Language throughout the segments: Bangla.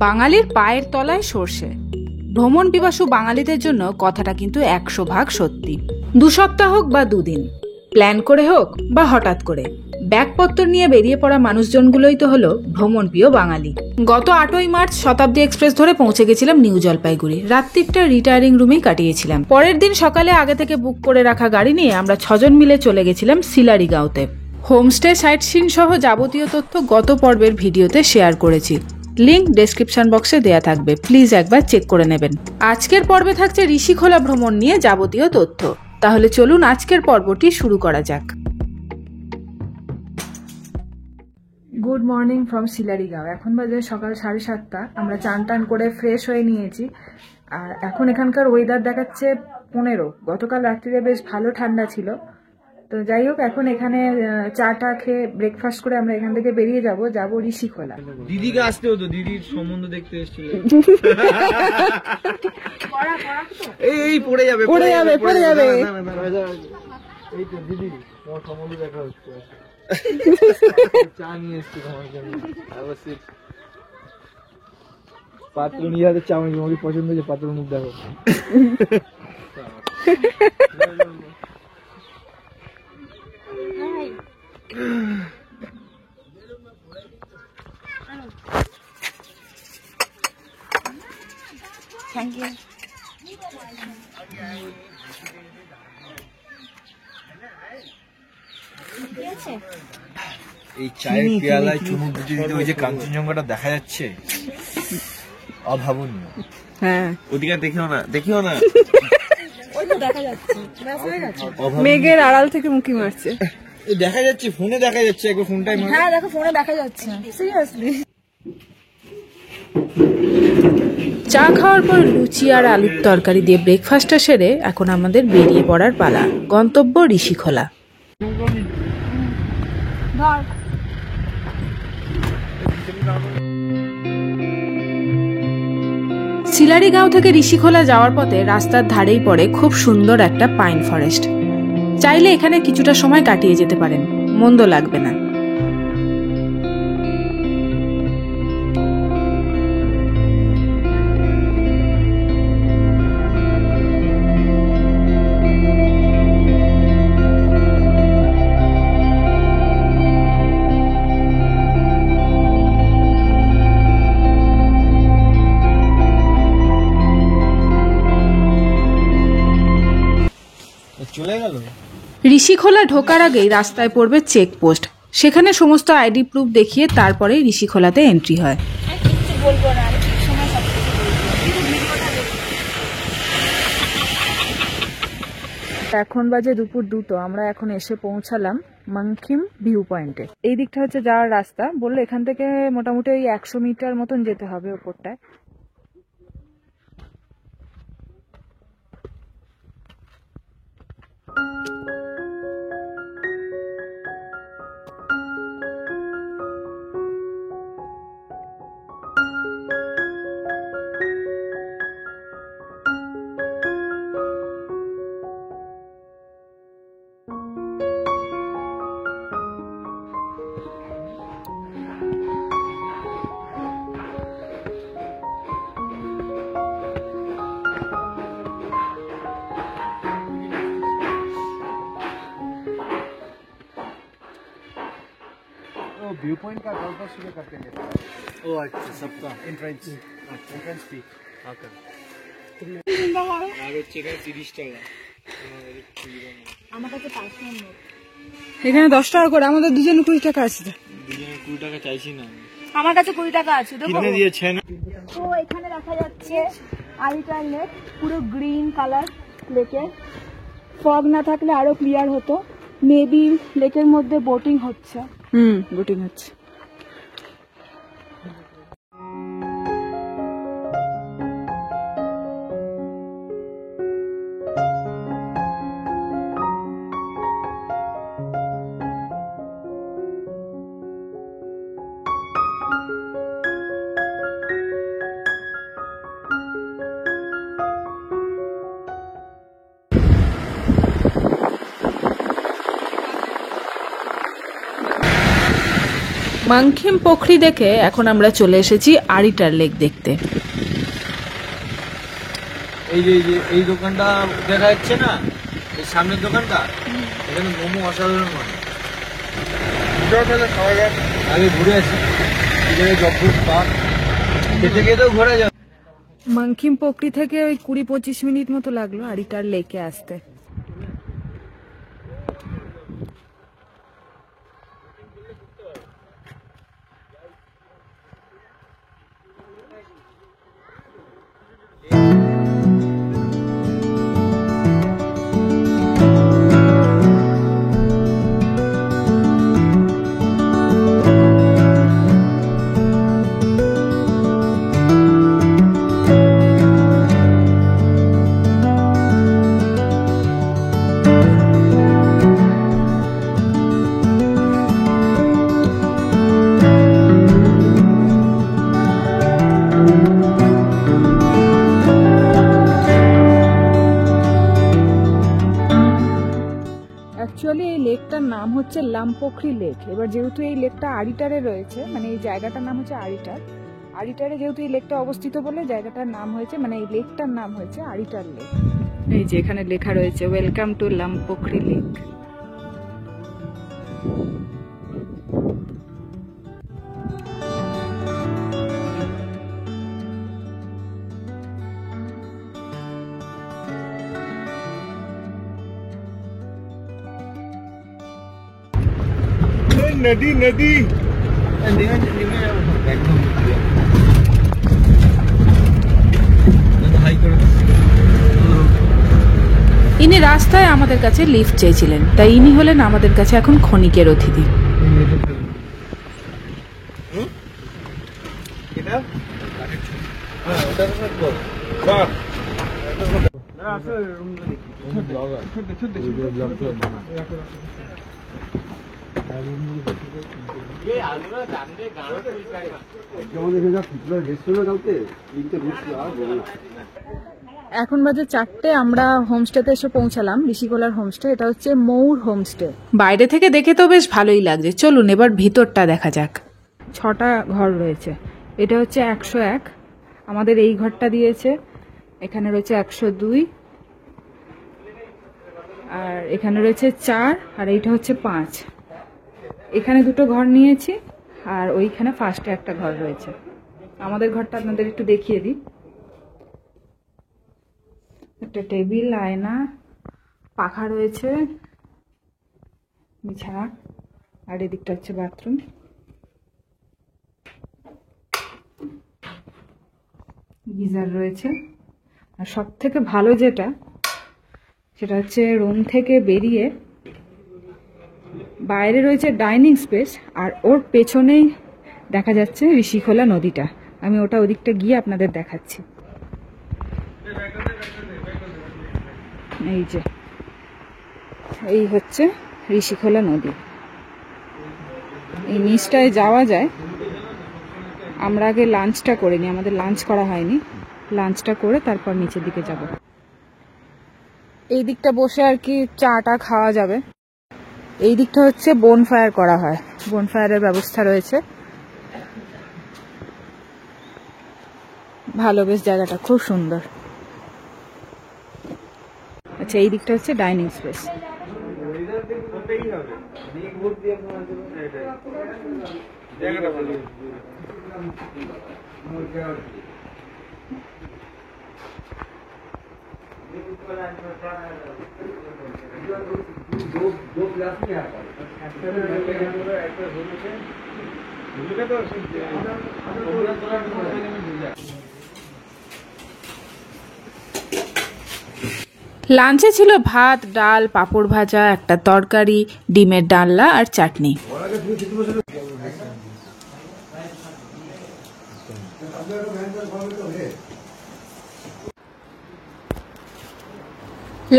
বাঙালির পায়ের তলায় সর্ষে। ভ্রমণ পিপাসু বাঙালিদের জন্য কথাটা কিন্তু 100% সত্যি। 2 সপ্তাহ হোক বা 2 দিন, প্ল্যান করে হোক বা হঠাৎ করে, ব্যাগপত্র নিয়ে বেরিয়ে পড়া মানুষজনগুলোই তো হলো ভ্রমণ প্রিয় বাঙালি। গত 8ই মার্চ শতাব্দী এক্সপ্রেস ধরে পৌঁছে গেছিলাম নিউ জলপাইগুড়ি। রাত্রিটা রিটায়ারিং রুমেই কাটিয়েছিলাম। পরের দিন সকালে আগে থেকে বুক করে রাখা গাড়ি নিয়ে আমরা 6 জন মিলে চলে গেছিলাম শিলারিগাঁওতে। হোমস্টে, সাইট সিন সহ যাবতীয় তথ্য গত পর্বের ভিডিওতে শেয়ার করেছি, লিংক ডেসক্রিপশন বক্সে দেয়া থাকবে, প্লিজ একবার চেক করে নেবেন। আজকের পর্বে থাকছে ঋষিখোলা ভ্রমণ নিয়ে যাবতীয় তথ্য। তাহলে চলুন আজকের পর্বটি শুরু করা যাক। Good morning from Shilarigaon. এখন বাজে সকাল 7:30। আমরা চান টান করে ফ্রেশ হয়ে নিয়েছি। আর এখন এখানকার ওয়েদার দেখাচ্ছে 15। গতকাল রাত্রিরে বেশ ভালো ঠান্ডা ছিল। তো যাই হোক, এখন এখানে চাটা খেয়ে ব্রেকফাস্ট করে আমরা এখান থেকে বেরিয়ে যাব ঋষিখোলা। দিদিকে আসতে হতো, দিদির সম্বন্ধ দেখতে এসেছিল। এই পড়ে যাবে। এই তো দিদি, তোমার সম্বন্ধ দেখা হচ্ছে। চা নিয়ে এসছি তোমার জন্য। পাত্র নিয়ে হাতে চা, তোমাকে পছন্দ হয়েছে? পাত্র মুখ দেখো। Thank you. এই চায়ের পেয়ালায় চুমুক দিতে দিতে ওই যে কাঞ্চনজঙ্ঘাটা দেখা যাচ্ছে, অভাবনীয়। হ্যাঁ, ওদিকে দেখিও না। ওই তো দেখা যাচ্ছে, মেঘের আড়াল থেকে মুখি মারছে। দেখা যাচ্ছে, ফোনে দেখা যাচ্ছে, একবার ফোনটাই মারো। হ্যাঁ দেখো, ফোনে দেখা যাচ্ছে। সিরিয়াসলি। চা খাওয়ার পর লুচি আর আলুর তরকারি দিয়ে ব্রেকফাস্টটা সেরে এখন আমাদের বেরিয়ে পড়ার পালা। গন্তব্য ঋষিখোলা। শিলারিগাঁও থেকে ঋষিখোলা যাওয়ার পথে রাস্তার ধারেই পড়ে খুব সুন্দর একটা পাইন ফরেস্ট। চাইলে এখানে কিছুটা সময় কাটিয়ে যেতে পারেন, মন্দ লাগবে না। চলে গেল। ঋষিখোলা ঢোকার আগেই রাস্তায় পড়বে চেকপোস্ট। সেখানে সমস্ত আইডি প্রুফ দেখিয়ে তারপরেই ঋষিখোলাতে এন্ট্রি হয়। এখন বাজে দুপুর 2। আমরা এখন এসে পৌঁছালাম মাংখিম ভিউ পয়েন্টে। এই দিকটা হচ্ছে যাওয়ার রাস্তা। বললো এখান থেকে মোটামুটি 100 মিটার মতন যেতে হবে ওপরটায়। व्यू पॉइंट का गल्फा शुरू करते हैं। ओ अच्छा, सबका एंट्रेंस फी आकर আর হচ্ছে এখানে 30 টাকা। আমার কাছে 5 নম্বর। এখানে 10 টাকা করে, আমাদের দুজনে 20 টাকা আছে। দুজনে 20 টাকা চাইছি না। আমার কাছে 20 টাকা আছে, দেখো। কিনে দিয়েছেন। তো এখানে দেখা যাচ্ছে আলিটার লেক, পুরো গ্রিন কালার লেকে। ফগ না থাকলে আরো ক্লিয়ার হতো। মেবি লেকের মধ্যে বোটিং হচ্ছে। বোটিং হচ্ছে। মাংখিম পোখরি দেখে এখন আমরা চলে এসেছি আরিটার লেক দেখতে। এই যে এই দোকানটা দেখা যাচ্ছে না, এই সামনের দোকানটা, এখানে মোমো অসাধারণ হয়। আগে ঘুরে আসি, জব্বর পার্ক খেতে খেতেও ঘোরা যাবে। মাংখিম পোখরি থেকে ওই 20-25 মিনিট মতো লাগলো আরিটার লেকে আসতে। অ্যাকচুয়ালি এই লেকটার নাম হচ্ছে লামপোখরি লেক। এবার যেহেতু এই লেকটা আরিটারে রয়েছে, মানে এই জায়গাটার নাম হচ্ছে আরিটার, আরিটারে যেহেতু এই লেকটা অবস্থিত বলে জায়গাটার নাম হয়েছে, মানে এই লেকটার নাম হয়েছে আরিটার লেক। এই যে এখানে লেখা রয়েছে ওয়েলকাম টু লামপোখরি লেক। नदी नदी एकदम ইনি রাস্তায় আমাদের কাছে লিফট চেয়েছিলেন, তাই ইনি হলেন আমাদের কাছে এখন ক্ষণিকের অতিথি। এখন বাজে 4টে, আমরা হোমস্টেতে এসে পৌঁছালাম, ঋষিকোলার হোমস্টে। এটা হচ্ছে মৌর হোমস্টে। বাইরে থেকে দেখে তো বেশ ভালোই লাগছে, চলুন এবার ভিতরটা দেখা যাক। 6টা ঘর রয়েছে। এটা হচ্ছে 101, আমাদের এই ঘরটা দিয়েছে। এখানে রয়েছে 102, আর এখানে রয়েছে 4, আর এইটা হচ্ছে 5। এখানে 2টো ঘর নিয়েছি, আর ওইখানে ফার্স্টে একটা ঘর রয়েছে। আমাদের ঘরটা আপনাদের একটু দেখিয়ে দিই। একটা টেবিল, আয়না, পাখা রয়েছে, বিছানা, আর এদিকটা হচ্ছে বাথরুম। গিজার রয়েছে, আর সব থেকে ভালো যেটা, সেটা হচ্ছে রুম থেকে বেরিয়ে বাইরে রয়েছে ডাইনিং স্পেস, আর ওর পেছনেই দেখা যাচ্ছে ঋষিখোলা নদীটা। আমি ওদিকটা গিয়ে আপনাদের দেখাচ্ছি। এই যে এই হচ্ছে ঋষিখোলা নদী। এই নিচটায় যাওয়া যায়। আমরা আগে লাঞ্চটা করে নিই, আমাদের লাঞ্চ করা হয়নি। লাঞ্চটা করে তারপর নিচের দিকে যাব। এই দিকটা বসে আর কি চাটা খাওয়া যাবে। এই দিকটা হচ্ছে বোনফায়ার করা হয়, বোনফায়ারের ব্যবস্থা রয়েছে। ভালো, বেশ জায়গাটা খুব সুন্দর। আচ্ছা, এই দিকটা হচ্ছে ডাইনিং স্পেস। লাঞ্চে ছিল ভাত, ডাল, পাঁপড় ভাজা, একটা তরকারি, ডিমের ডালনা আর চাটনি।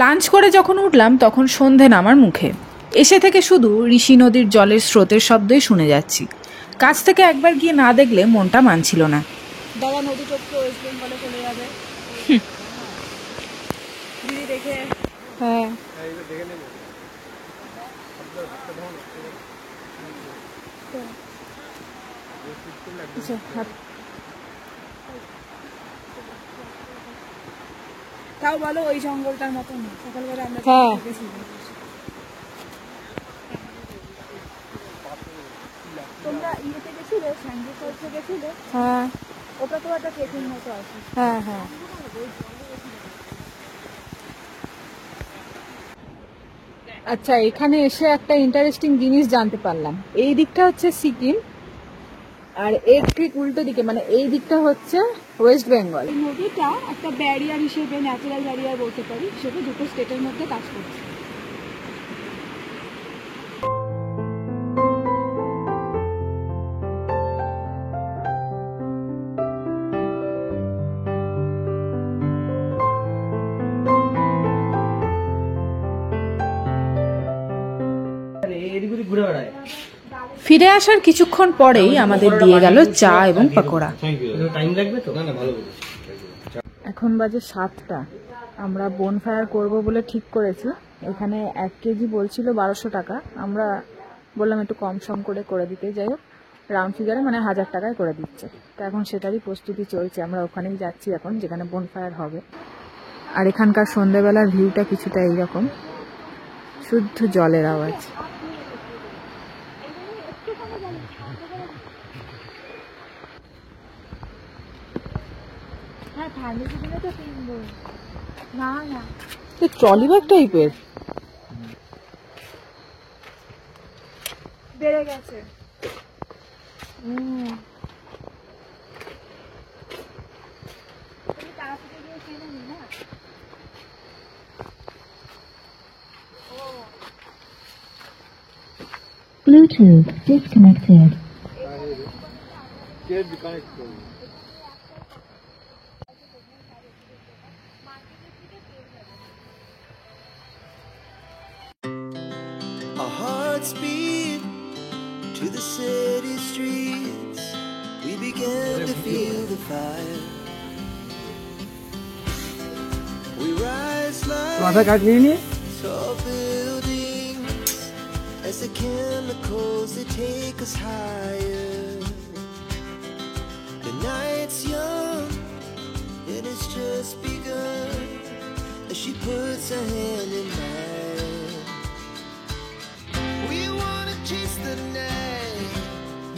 লাঞ্চ করে যখন উঠলাম তখন সন্ধে নামার মুখে। এসে থেকে শুধু ঋষি নদীর জলের স্রোতের শব্দই শুনে যাচ্ছি। কাছ থেকে একবার গিয়ে না দেখলে মনটা মানছিল না। দাদা নদী টপকে ওয়েস্ট বেঙ্গলে চলে যাবে। দিদি দেখে, হ্যাঁ তাও বলো ওই জঙ্গলটার মতো না, সকালবেলা আমরা দেখেছিলাম। তোমরা ইয়েতে গেছিলে, স্যান্ডি ফলসে গেছিলে? হ্যাঁ, ওটা তো একটা কেকের মতো আছে। হ্যাঁ হ্যাঁ। আচ্ছা, এখানে এসে একটা ইন্টারেস্টিং জিনিস জানতে পারলাম। এই দিকটা হচ্ছে সিকিম, আর এর ঠিক উল্টো দিকে মানে এই দিকটা হচ্ছে ওয়েস্ট বেঙ্গল। এই নদীটা একটা ব্যারিয়ার হিসেবে, ন্যাচারাল ব্যারিয়ার বলতে পারি, সেটা দুটো স্টেটের মধ্যে কাজ করছে। ফিরে আসার কিছুক্ষণ পরেই আমাদের দিয়ে গেল চা এবং পকোড়া। এখন বাজে 7টা। আমরা বোনফায়ার করব বলে ঠিক করেছি। এখানে 1 কেজি বলছিল 1200 টাকা, আমরা বললাম একটু কম সম করে দিতে। যাই হোক, রাউন্ড ফিগারে মানে 1000 টাকায় করে দিচ্ছে। তো এখন সেটারই প্রস্তুতি চলছে। আমরা ওখানেই যাচ্ছি এখন, যেখানে বোনফায়ার হবে। আর এখানকার সন্ধ্যেবেলার ভিউটা কিছুটা এইরকম, শুদ্ধ জলের আওয়াজ। হ্যাঁ, ঠান্ডা সিজনে তো কিনবো না। না, ট্রলি ব্যাগ টাইপের বেড়ে গেছে। তাড়াতাড়ি গিয়ে কিনে নি না। Bluetooth disconnected. Our hearts beat to the city streets. We began to feel the fire. We rise like tall buildings as the chemicals they take us higher. The night's young and it's just begun as she puts her hand in mine. We wanna chase the night,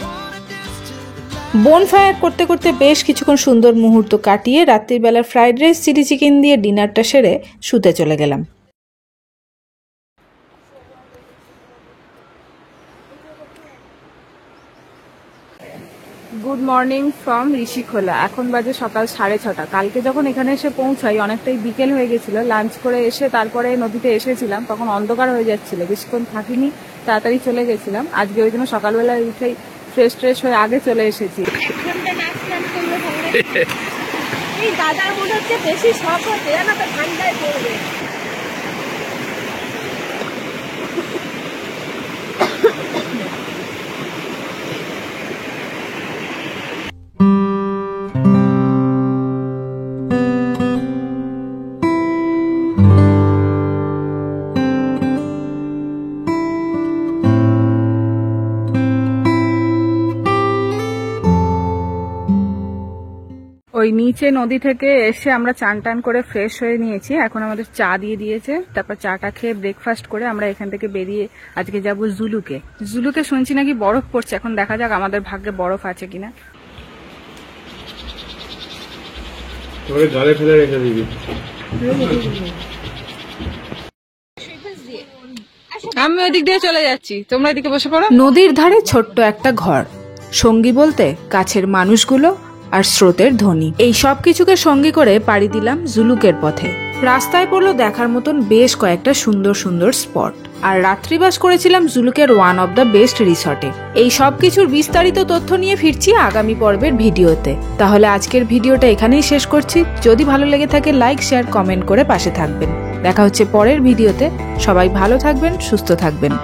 wanna dance to the light. বোনফায়ার করতে করতে বেশ কিছুক্ষণ সুন্দর মুহূর্ত কাটিয়ে রাত্রির বেলার ফ্রাইড রাইস, চিলি চিকেন দিয়ে ডিনারটা সেরে শুতে চলে গেলাম। Good morning from Rishikhola. এখন বাজে সকাল 6:30। কালকে যখন এখানে এসে পৌঁছাই অনেকটাই বিকেল হয়ে গেছিল। লাঞ্চ করে এসে তারপরে নদীতে এসেছিলাম, তখন অন্ধকার হয়ে যাচ্ছিল, বেশিক্ষণ থাকিনি, তাড়াতাড়ি চলে গেছিলাম। আজকে ওই জন্য সকালবেলায় উঠেই ফ্রেশ হয়ে আগে চলে এসেছি। এই দাদার মনে হচ্ছে বেশি শখ হচ্ছে, জানো তো, ঠান্ডায় পড়বে। ওই নিচে নদী থেকে এসে আমরা চান টান করে ফ্রেশ হয়ে নিয়েছি। এখন আমাদের চা দিয়ে দিয়েছে, তারপর চাটা খেয়ে ব্রেকফাস্ট করে আমরা এখান থেকে বেরিয়ে আজকে যাব জুলুকে। শুনছি নাকি বরফ পড়ছে, এখন দেখা যাক আমাদের ভাগ্যে বরফ আছে কিনা। গালে ফেলে রেখে দিবি। আমি ওইদিক দিয়ে চলে যাচ্ছি, তোমরা এদিকে বসে পড়ো। নদীর ধারে ছোট্ট একটা ঘর, সঙ্গী বলতে কাছের মানুষগুলো আর স্রোতের ধ্বনি, এই সব কিছুকে সঙ্গী করে পাড়ি দিলাম জুলুকের পথে। রাস্তায় পড়লো দেখার মতন বেশ কয়েকটা সুন্দর স্পট, আর রাত্রিবাস করেছিলাম জুলুকের ওয়ান অফ দ্য বেস্ট রিসর্টে। এই সব কিছুর বিস্তারিত তথ্য নিয়ে ফিরছি আগামী পর্বের ভিডিওতে। তাহলে আজকের ভিডিওটা এখানেই শেষ করছি। যদি ভালো লেগে থাকে লাইক, শেয়ার, কমেন্ট করে পাশে থাকবেন। দেখা হচ্ছে পরের ভিডিওতে। সবাই ভালো থাকবেন, সুস্থ থাকবেন।